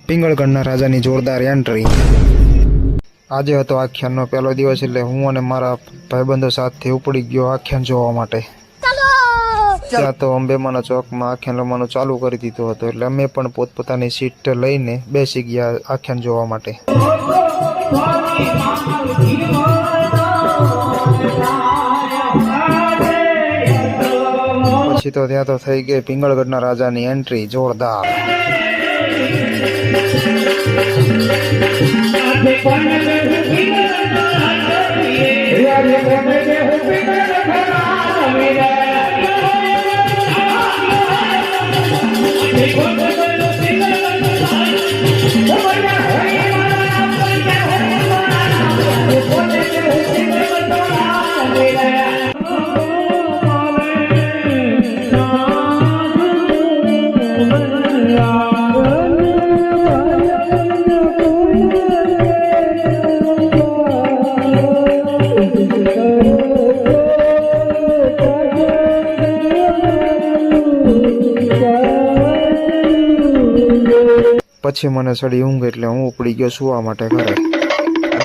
પિંગળગઢના રાજાની જોરદાર એન્ટ્રી। આજે હતો આખ્યાનનો પહેલો દિવસ એટલે હું અને મારા ભાઈબંધો સાથે ઉપડી ગયો આખ્યાન જોવા માટે। ત્યાં તો અંબેમાના ચોકમાં આખ્યાન રમવાનું ચાલુ કરી દીધું હતું એટલે અમે પણ પોતપોતાની સીટ લઈને બેસી ગયા આખ્યાન જોવા માટે। પછી તો ત્યાં તો થઈ ગઈ પિંગળગઢના રાજાની એન્ટ્રી જોરદાર। પછી મને સડી ઊંઘ એટલે હું ઉપડી ગયો સુવા માટે ઘરે।